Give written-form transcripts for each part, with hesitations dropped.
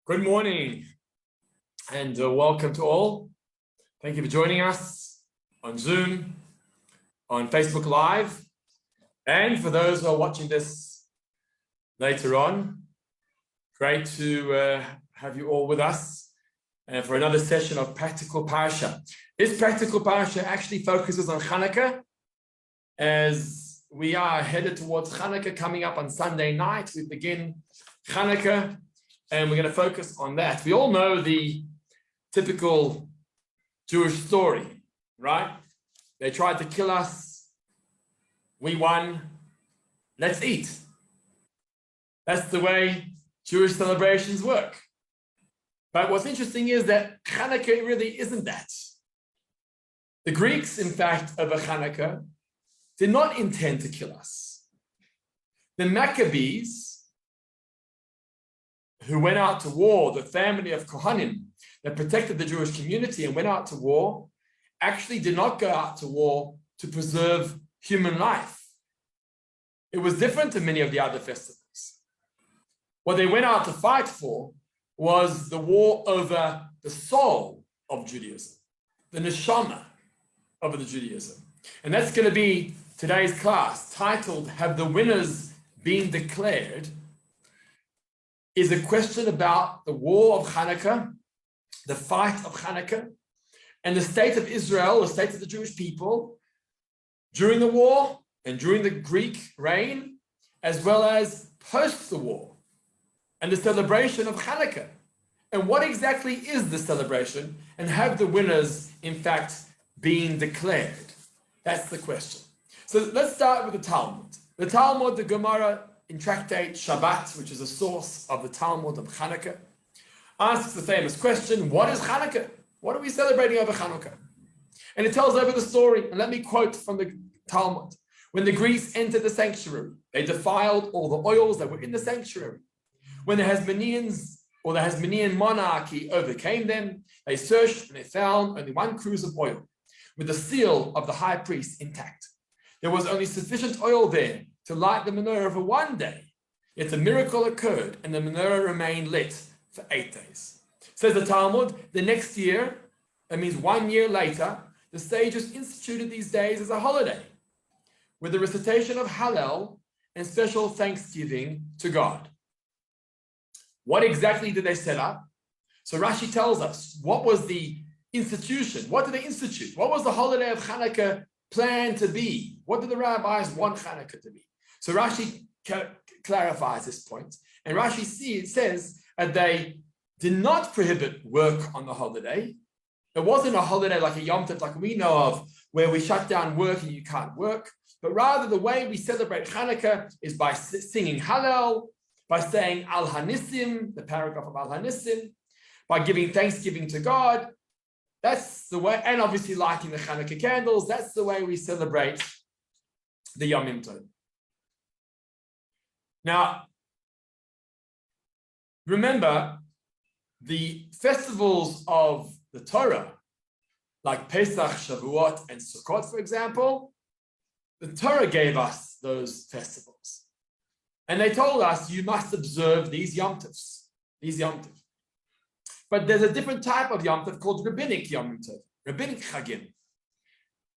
Good morning and welcome to all. Thank you for joining us on Zoom, on Facebook Live, and for those who are watching this later on. Great to have you all with us for another session of Practical Parsha. This Practical Parsha actually focuses on Chanukah, as we are headed towards Chanukah coming up on Sunday night. We begin Chanukah, and we're going to focus on that. We all know the typical Jewish story, right? They tried to kill us. We won. Let's eat. That's the way Jewish celebrations work. But what's interesting is that Chanukah really isn't that. The Greeks, in fact, over Chanukah, did not intend to kill us. The Maccabees, who went out to war, the family of Kohanim that protected the Jewish community and went out to war, actually did not go out to war to preserve human life. It was different to many of the other festivals. What they went out to fight for was the war over the soul of Judaism, the neshama of the Judaism. And that's going to be today's class, titled, Have the Winners Been Declared? Is a question about the war of Chanukah, the fight of Chanukah, and the state of Israel, the state of the Jewish people, during the war and during the Greek reign, as well as post the war, and the celebration of Chanukah. And what exactly is the celebration, and have the winners, in fact, been declared? That's the question. So let's start with the Talmud. The Talmud, the Gemara, in Tractate Shabbat, which is a source of the Talmud of Chanukah, asks the famous question, what is Chanukah? What are we celebrating over Chanukah? And it tells over the story, and let me quote from the Talmud. When the Greeks entered the sanctuary, they defiled all the oils that were in the sanctuary. When the Hasmoneans, or the Hasmonean monarchy, overcame them, they searched and they found only one cruse of oil, with the seal of the high priest intact. There was only sufficient oil there to light the menorah for one day. Yet a miracle occurred, and the menorah remained lit for 8 days. Says the Talmud, the next year, that means 1 year later, the sages instituted these days as a holiday, with the recitation of Hallel and special thanksgiving to God. What exactly did they set up? So Rashi tells us, what was the institution? What did they institute? What was the holiday of Chanukah planned to be? What did the rabbis want Chanukah to be? So Rashi clarifies this point, and Rashi says that they did not prohibit work on the holiday. It wasn't a holiday like a Yom Tov, like we know of, where we shut down work and you can't work, but rather the way we celebrate Chanukah is by singing Hallel, by saying Al Hanissim, the paragraph of Al Hanissim, by giving thanksgiving to God. That's the way, and obviously lighting the Chanukah candles. That's the way we celebrate the Yom Tov. Now, remember, the festivals of the Torah, like Pesach, Shavuot, and Sukkot, for example, the Torah gave us those festivals. And they told us, you must observe these Yom Tovs, But there's a different type of Yom Tov called Rabbinic Yom Tov, Rabbinic Chagim,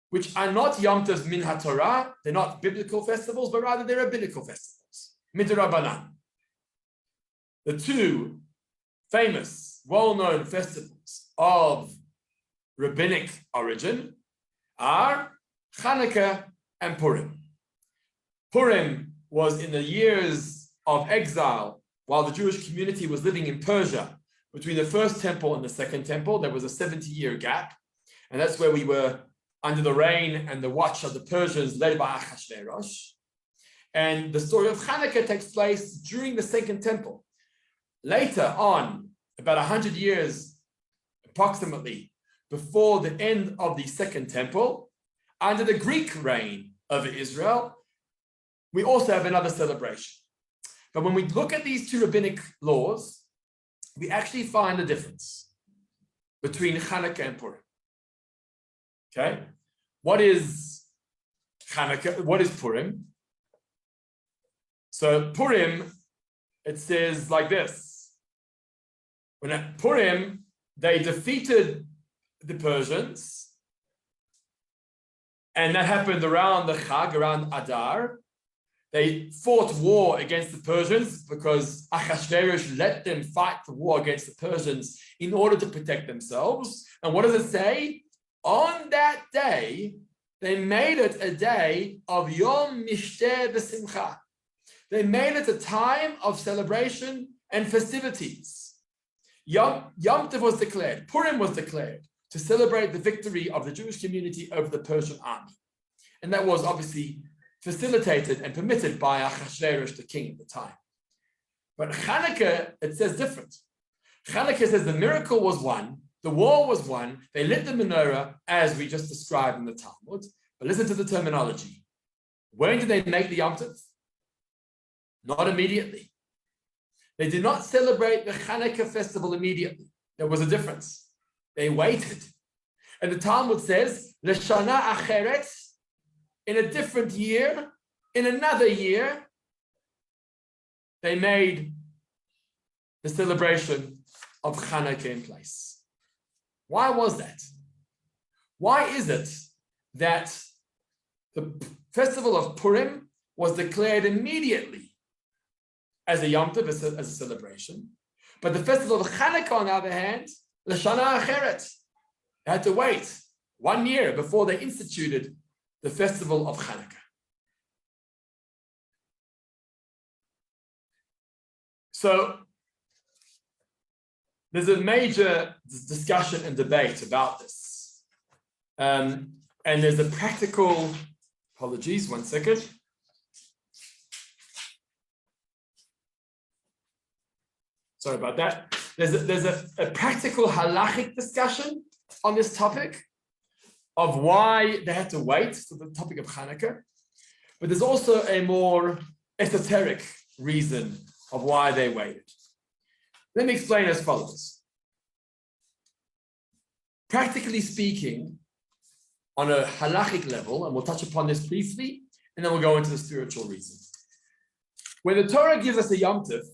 which are not Yom Tovs min HaTorah. They're not biblical festivals, but rather they're rabbinical festivals, midrabanan. The two famous, well-known festivals of rabbinic origin are Chanukah and Purim. Purim was in the years of exile, while the Jewish community was living in Persia. Between the first temple and the second temple, there was a 70-year gap. And that's where we were under the reign and the watch of the Persians led by Achashverosh. And the story of Chanukah takes place during the second temple. Later on, about 100 years approximately before the end of the second temple, under the Greek reign of Israel, we also have another celebration. But when we look at these two rabbinic laws, we actually find a difference between Chanukah and Purim. Okay? What is Chanukah? What is Purim? So Purim, it says like this. When at Purim, they defeated the Persians, and that happened around the Chag, around Adar. They fought war against the Persians because Achashverosh let them fight the war against the Persians in order to protect themselves. And what does it say? On that day, they made it a day of Yom Mishteh V'Simcha. They made it a time of celebration and festivities. Yom Tov was declared, Purim was declared to celebrate the victory of the Jewish community over the Persian army. And that was obviously facilitated and permitted by Achashverosh, the king at the time. But Chanukah, it says different. Chanukah says the miracle was won, the war was won, they lit the menorah as we just described in the Talmud. But listen to the terminology. When did they make the Yom Tov? Not immediately. They did not celebrate the Chanukah festival immediately. There was a difference. They waited. And the Talmud says, L'shana acheret, in a different year, in another year, they made the celebration of Chanukah in place. Why was that? Why is it that the festival of Purim was declared immediately as a Yom Tov, as a celebration, but the festival of Chanukah, on the other hand, L'shana acheret, they had to wait 1 year before they instituted the festival of Chanukah. So there's a major discussion and debate about this. And there's a practical, apologies, 1 second. Sorry about that. There's a practical halachic discussion on this topic of why they had to wait for the topic of Chanukah. But there's also a more esoteric reason of why they waited. Let me explain as follows. Practically speaking, on a halachic level, and we'll touch upon this briefly, and then we'll go into the spiritual reason. When the Torah gives us a Yom Tov,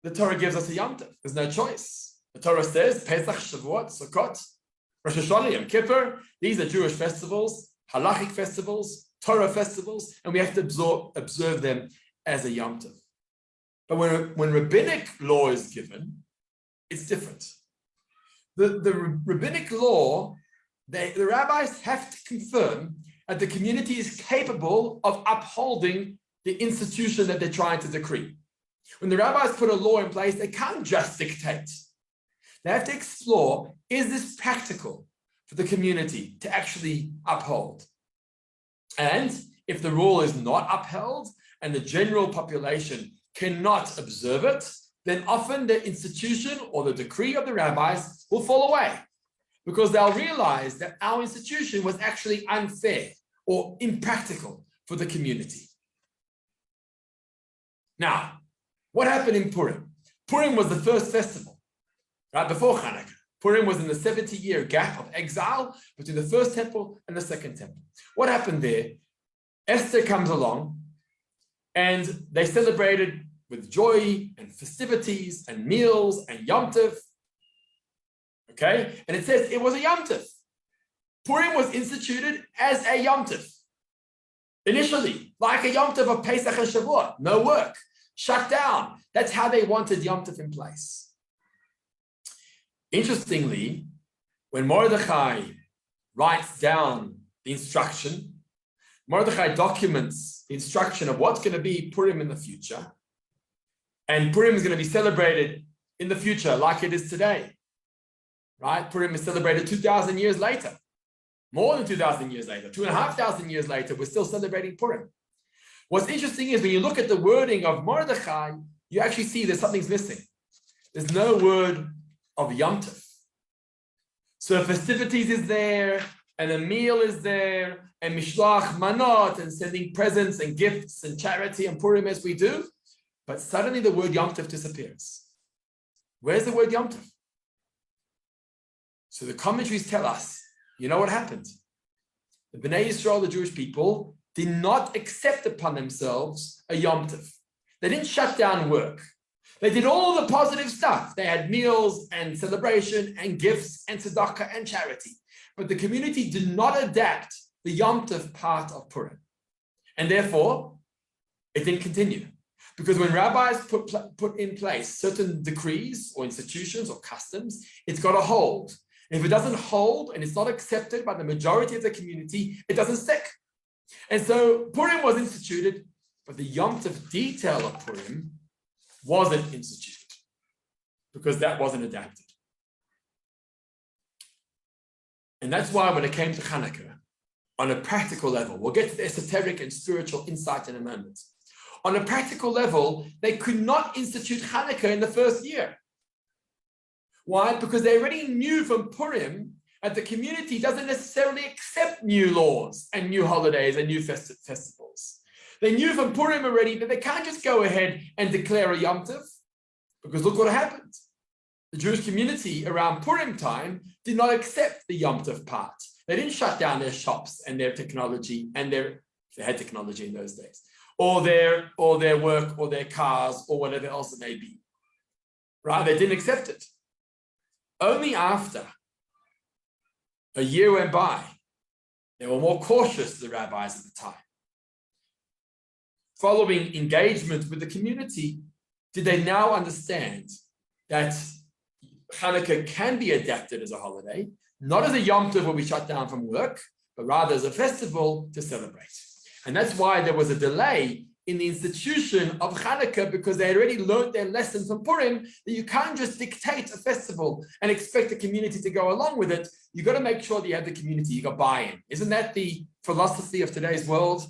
the Torah gives us a Yom Tov. There's no choice. The Torah says, Pesach, Shavuot, Sukkot, Rosh Hashanah, Yom Kippur. These are Jewish festivals, halachic festivals, Torah festivals, and we have to observe them as a Yom Tov. But when rabbinic law is given, it's different. The rabbinic law, the rabbis have to confirm that the community is capable of upholding the institution that they're trying to decree. When the rabbis put a law in place, they can't just dictate. They have to explore, is this practical for the community to actually uphold? And if the rule is not upheld and the general population cannot observe it, then often the institution or the decree of the rabbis will fall away because they'll realize that our institution was actually unfair or impractical for the community. Now, what happened in Purim? Purim was the first festival, right before Chanukah. Purim was in the 70-year gap of exile between the first temple and the second temple. What happened there? Esther comes along and they celebrated with joy and festivities and meals and Yom Tov. Okay? And it says it was a Yom Tov. Purim was instituted as a Yom Tov. Initially, like a Yom Tov of Pesach and Shavuot, no work, shut down. That's how they wanted Yom Tov in place. Interestingly, when Mordechai writes down the instruction, Mordechai documents the instruction of what's going to be Purim in the future, and Purim is going to be celebrated in the future like it is today, right? Purim is celebrated 2,000 years later, more than 2,000 years later, 2,500 years later, we're still celebrating Purim. What's interesting is when you look at the wording of Mordechai, you actually see that something's missing. There's no word of Yom Tov. So festivities is there, and a meal is there, and mishloach manot, and sending presents and gifts and charity and Purim as we do, but suddenly the word Yom Tov disappears. Where's the word Yom Tov? So the commentaries tell us, you know what happened? The Bnei Yisrael, the Jewish people, did not accept upon themselves a Yom Tov. They didn't shut down work. They did all the positive stuff. They had meals and celebration and gifts and tzedakah and charity. But the community did not adapt the Yom Tov part of Purim. And therefore, it didn't continue. Because when rabbis put in place certain decrees or institutions or customs, it's got to hold. And if it doesn't hold and it's not accepted by the majority of the community, it doesn't stick. And so Purim was instituted, but the Yom Tov detail of Purim wasn't instituted because that wasn't adapted. And that's why when it came to Chanukah, on a practical level, we'll get to the esoteric and spiritual insight in a moment. On a practical level, they could not institute Chanukah in the first year. Why? Because they already knew from Purim that the community doesn't necessarily accept new laws and new holidays and new festivals. They knew from Purim already that they can't just go ahead and declare a Yom Tov, because look what happened. The Jewish community around Purim time did not accept the Yom Tov part. They didn't shut down their shops and their technology and they had technology in those days, or their work or their cars or whatever else it may be. Right? They didn't accept it. Only after a year went by, they were more cautious, the rabbis at the time. Following engagement with the community, did they now understand that Chanukah can be adapted as a holiday, not as a Yom Tov where we shut down from work, but rather as a festival to celebrate. And that's why there was a delay in the institution of Chanukah, because they had already learned their lesson from Purim that you can't just dictate a festival and expect the community to go along with it. You've got to make sure that you have the community, you got buy-in. Isn't that the philosophy of today's world,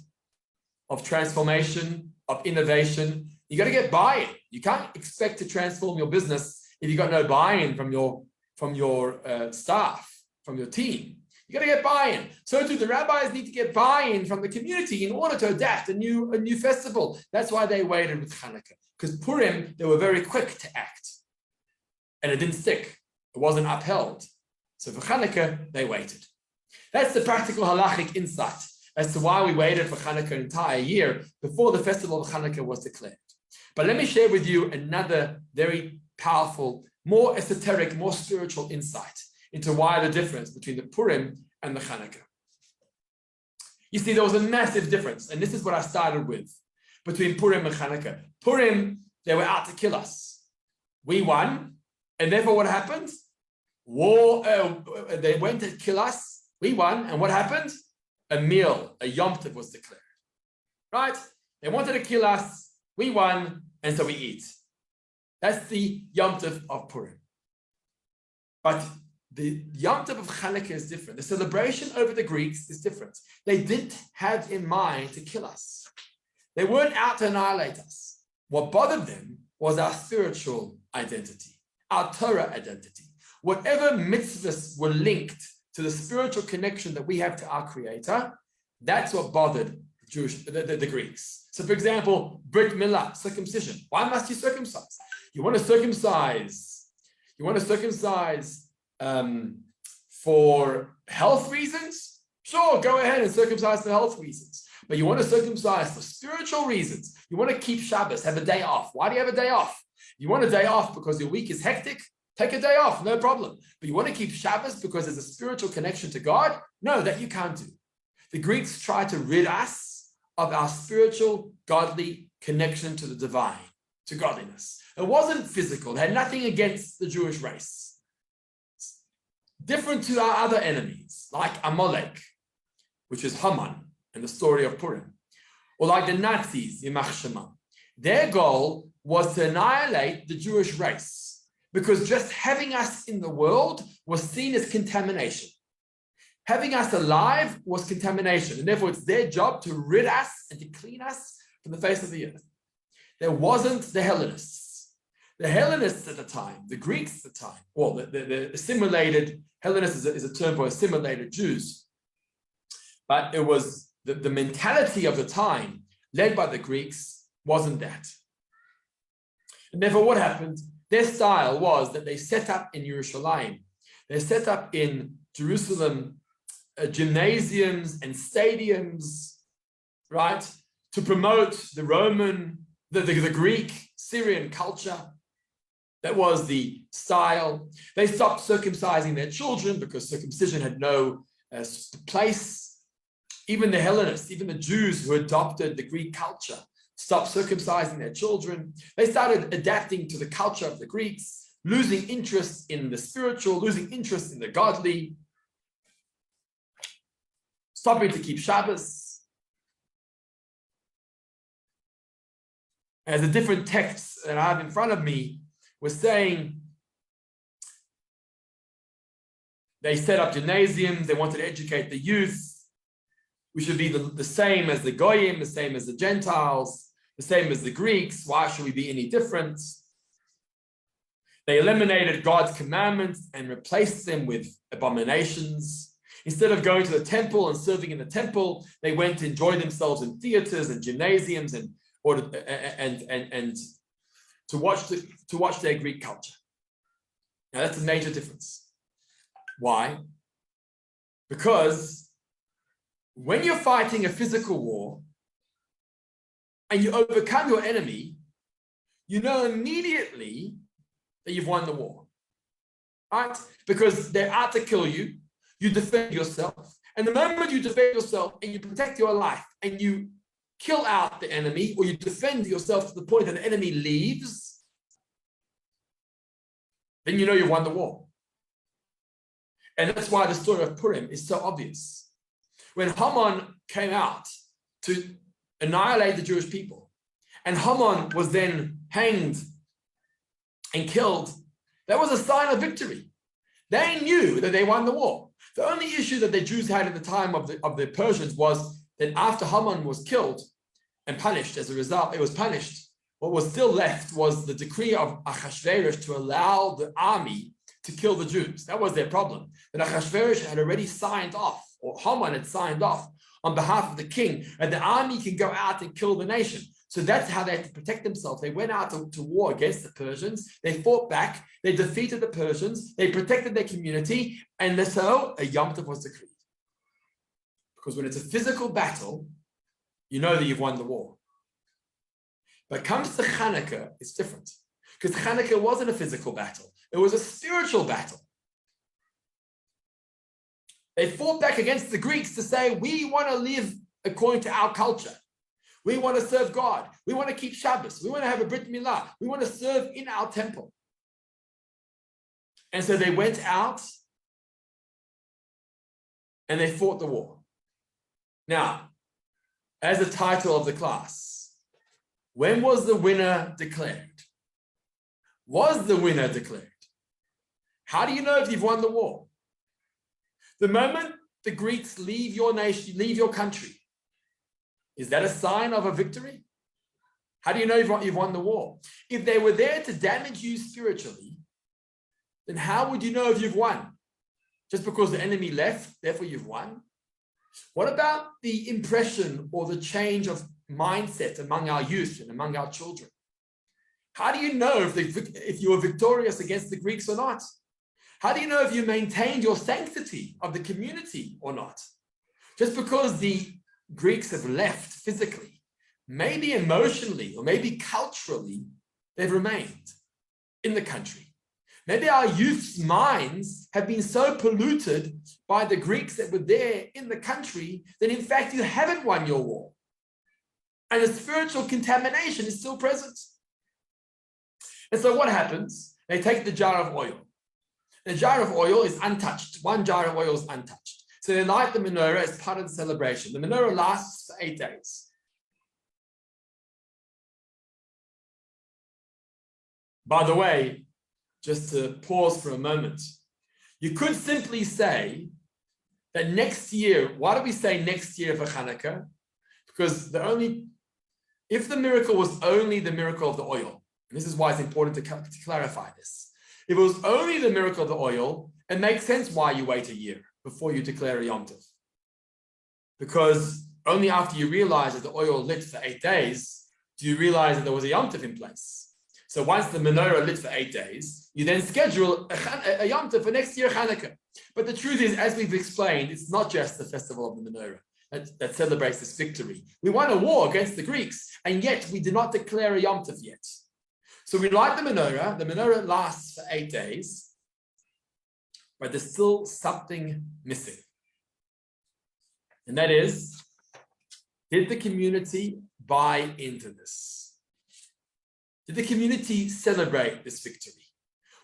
of transformation, of innovation? You got to get buy-in. You can't expect to transform your business if you got no buy-in from your staff, from your team. You got to get buy-in. So too, the rabbis need to get buy-in from the community in order to adapt a new festival. That's why they waited with Chanukah. Because Purim, they were very quick to act. And it didn't stick. It wasn't upheld. So for Chanukah, they waited. That's the practical halachic insight as to why we waited for Chanukah an entire year before the festival of Chanukah was declared. But let me share with you another very powerful, more esoteric, more spiritual insight into why the difference between the Purim and the Chanukah. You see, there was a massive difference, and this is what I started with, between Purim and Chanukah. Purim, they were out to kill us. We won, and therefore what happened? War, they went to kill us, we won, and what happened? A meal, a Yom Tov was declared. Right? They wanted to kill us, we won, and so we eat. That's the Yom Tov of Purim. But the Yom Tov of Chanukah is different. The celebration over the Greeks is different. They didn't have in mind to kill us. They weren't out to annihilate us. What bothered them was our spiritual identity, our Torah identity. Whatever mitzvahs were linked to the spiritual connection that we have to our Creator, that's what bothered the Greeks. So, for example, Brit Milah, circumcision. Why must you circumcise? You want to circumcise for health reasons? Sure, go ahead and circumcise for health reasons. But you want to circumcise for spiritual reasons. You want to keep Shabbos, have a day off. Why do you have a day off? You want a day off because your week is hectic? Take a day off, no problem. But you want to keep Shabbos because there's a spiritual connection to God? No, that you can't do. The Greeks tried to rid us of our spiritual, godly connection to the divine, to godliness. It wasn't physical. It had nothing against the Jewish race. Different to our other enemies, like Amalek, which is Haman in the story of Purim, or like the Nazis, Yimach Shema. Their goal was to annihilate the Jewish race, because just having us in the world was seen as contamination. Having us alive was contamination, and therefore it's their job to rid us and to clean us from the face of the earth. There wasn't the Hellenists. The Hellenists at the time, the Greeks at the time, well, the assimilated, Hellenist is a term for assimilated Jews, but it was the mentality of the time, led by the Greeks, wasn't that. And therefore what happened? Their style was that they set up in Yerushalayim, they set up in Jerusalem gymnasiums and stadiums, right, to promote the Roman, the Greek, Syrian culture, That was the style. They stopped circumcising their children because circumcision had no place. Even the Hellenists, even the Jews who adopted the Greek culture, stopped circumcising their children. They started adapting to the culture of the Greeks, losing interest in the spiritual, losing interest in the godly, stopping to keep Shabbos. As a different text that I have in front of me was saying, they set up gymnasiums, they wanted to educate the youth. We should be the same as the Goyim, the same as the Gentiles, the same as the Greeks. Why should we be any different? They eliminated God's commandments and replaced them with abominations. Instead of going to the temple and serving in the temple, they went to enjoy themselves in theaters and gymnasiums and to watch their Greek culture. Now that's a major difference. Why? Because when you're fighting a physical war and you overcome your enemy, you know immediately that you've won the war, right? Because they're out to kill you, you defend yourself. And the moment you defend yourself and you protect your life and you kill out the enemy or you defend yourself to the point that the enemy leaves, then you know you've won the war. And that's why the story of Purim is so obvious. When Haman came out to annihilate the Jewish people, and Haman was then hanged and killed, that was a sign of victory. They knew that they won the war. The only issue that the Jews had at the time of the Persians was that after Haman was killed and punished, as a result, it was punished. What was still left was the decree of Achashverosh to allow the army to kill the Jews. That was their problem. That Achashverosh had already signed off, or Haman had signed off on behalf of the king, and the army can go out and kill the nation. So that's how they had to protect themselves. They went out to war against the Persians. They fought back. They defeated the Persians. They protected their community. And so a Yom Tov was decreed. Because when it's a physical battle, you know that you've won the war. But comes to Chanukah, it's different. Because Chanukah wasn't a physical battle. It was a spiritual battle. They fought back against the Greeks to say, we want to live according to our culture. We want to serve God. We want to keep Shabbos. We want to have a Brit Milah. We want to serve in our temple. And so they went out and they fought the war. Now, as the title of the class, when was the winner declared? Was the winner declared? How do you know if you've won the war? The moment the Greeks leave your nation, leave your country, is that a sign of a victory? How do you know you've won the war? If they were there to damage you spiritually, then how would you know if you've won? Just because the enemy left, therefore you've won? What about the impression or the change of mindset among our youth and among our children? How do you know if you were victorious against the Greeks or not? How do you know if you maintained your sanctity of the community or not? Just because the Greeks have left physically, maybe emotionally or maybe culturally, they've remained in the country. Maybe our youth's minds have been so polluted by the Greeks that were there in the country that in fact you haven't won your war. And the spiritual contamination is still present. And so what happens? They take the jar of oil. The jar of oil is untouched. One jar of oil is untouched. So they light the menorah as part of the celebration. The menorah lasts for 8 days. By the way, just to pause for a moment, you could simply say that next year, why do we say next year for Chanukah? Because if the miracle was only the miracle of the oil, and this is why it's important to clarify this. If it was only the miracle of the oil, it makes sense why you wait a year before you declare a Yom Tov. Because only after you realize that the oil lit for 8 days, do you realize that there was a Yom Tov in place. So once the menorah lit for 8 days, you then schedule a Yom Tov for next year, Chanukah. But the truth is, as we've explained, it's not just the festival of the menorah that celebrates this victory. We won a war against the Greeks, and yet we did not declare a Yom Tov yet. So we light the menorah. The menorah lasts for 8 days, but there's still something missing. And that is, did the community buy into this? Did the community celebrate this victory?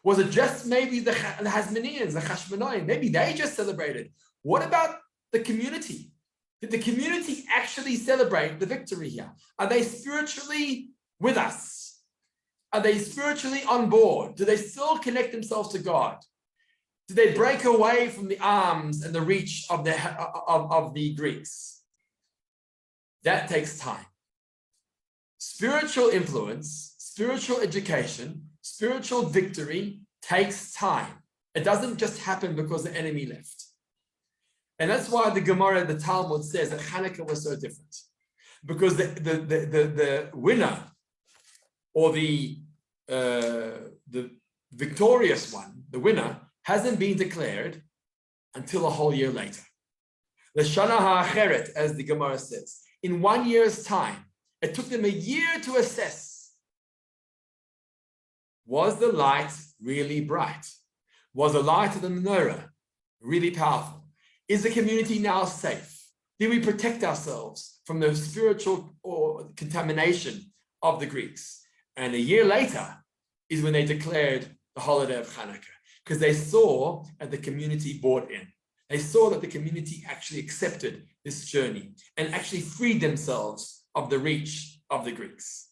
Was it just maybe the Hasmoneans, the Hashmonaim? Maybe they just celebrated. What about the community? Did the community actually celebrate the victory here? Are they spiritually with us? Are they spiritually on board? Do they still connect themselves to God? Do they break away from the arms and the reach of the Greeks? That takes time. Spiritual influence, spiritual education, spiritual victory takes time. It doesn't just happen because the enemy left. And that's why the Gemara, the Talmud says that Chanukah was so different. Because the winner, or the victorious one, the winner, hasn't been declared until a whole year later. The Shana Ha'acheret, as the Gemara says, in 1 year's time, it took them a year to assess. Was the light really bright? Was the light of the menorah really powerful? Is the community now safe? Did we protect ourselves from the spiritual or contamination of the Greeks? And a year later is when they declared the holiday of Chanukah, because they saw that the community bought in. They saw that the community actually accepted this journey and actually freed themselves of the reach of the Greeks.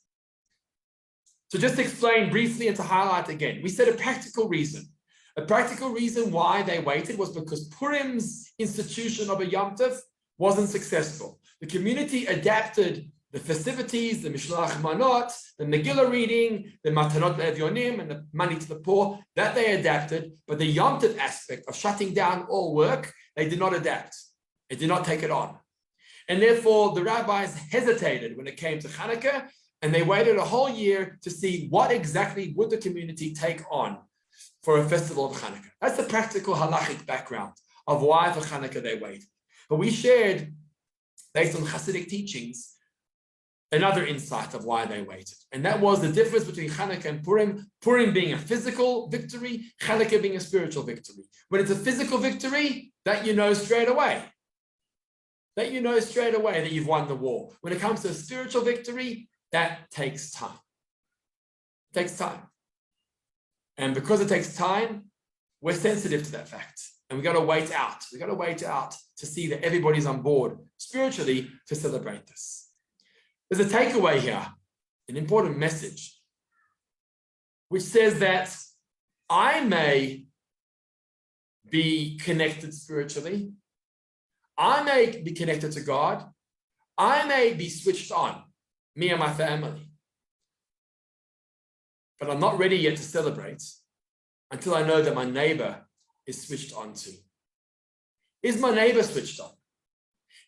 So just to explain briefly and to highlight again, we said a practical reason. A practical reason why they waited was because Purim's institution of a Yom Tov wasn't successful. The community adapted the festivities, the Mishloach Manot, the Megillah reading, the Matanot Le'Evyonim, and the money to the poor, that they adapted, but the Yom Tov aspect of shutting down all work, they did not adapt. They did not take it on. And therefore, the rabbis hesitated when it came to Chanukah, and they waited a whole year to see what exactly would the community take on for a festival of Chanukah. That's the practical halachic background of why for Chanukah they waited. But we shared, based on Hasidic teachings, another insight of why they waited. And that was the difference between Chanukah and Purim. Purim being a physical victory, Chanukah being a spiritual victory. When it's a physical victory, that you know straight away. That you know straight away that you've won the war. When it comes to a spiritual victory, that takes time. It takes time. And because it takes time, we're sensitive to that fact. And we've got to wait out. We've got to wait out to see that everybody's on board spiritually to celebrate this. There's a takeaway here, an important message, which says that I may be connected spiritually. I may be connected to God. I may be switched on, me and my family. But I'm not ready yet to celebrate until I know that my neighbor is switched on too. Is my neighbor switched on?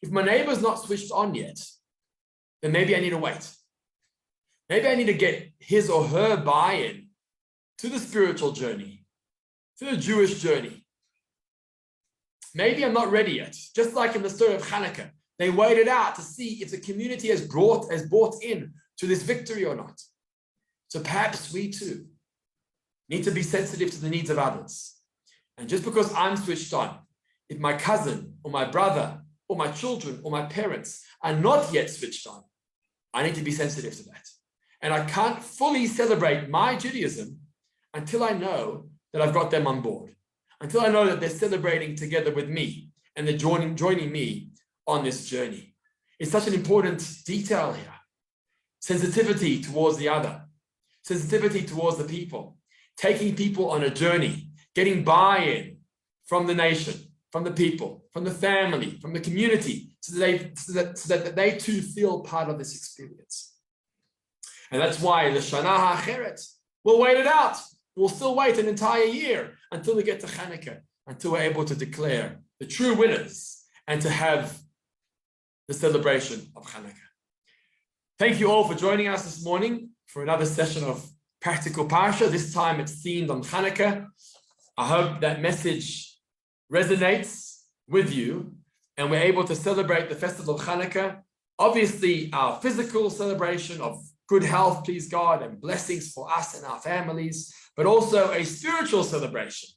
If my neighbor's not switched on yet, then maybe I need to wait. Maybe I need to get his or her buy-in to the spiritual journey, to the Jewish journey. Maybe I'm not ready yet. Just like in the story of Chanukah, they waited out to see if the community has brought in to this victory or not. So perhaps we too need to be sensitive to the needs of others. And just because I'm switched on, if my cousin or my brother or my children or my parents are not yet switched on, I need to be sensitive to that. And I can't fully celebrate my Judaism until I know that I've got them on board, until I know that they're celebrating together with me and they're joining me on this journey. It's such an important detail here. Sensitivity towards the other, sensitivity towards the people, taking people on a journey, getting buy-in from the nation, from the people, from the family, from the community, so that they too feel part of this experience. And that's why the Shana Ha'acheret, we'll wait it out. We'll still wait an entire year until we get to Chanukah, until we're able to declare the true winners and to have the celebration of Chanukah. Thank you all for joining us this morning for another session of Practical Parsha. This time it's themed on Chanukah. I hope that message resonates with you and we're able to celebrate the festival of Chanukah. Obviously, our physical celebration of good health, please God, and blessings for us and our families, but also a spiritual celebration.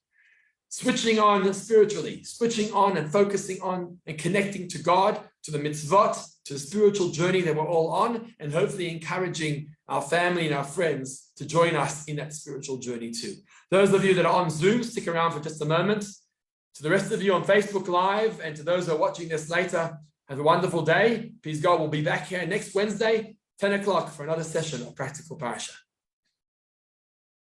Switching on spiritually, switching on and focusing on and connecting to God, to the mitzvot, to the spiritual journey that we're all on, and hopefully encouraging our family and our friends to join us in that spiritual journey too. Those of you that are on Zoom, stick around for just a moment. To the rest of you on Facebook Live, and to those who are watching this later, have a wonderful day. Please God, we'll be back here next Wednesday, 10 o'clock for another session of Practical Parsha.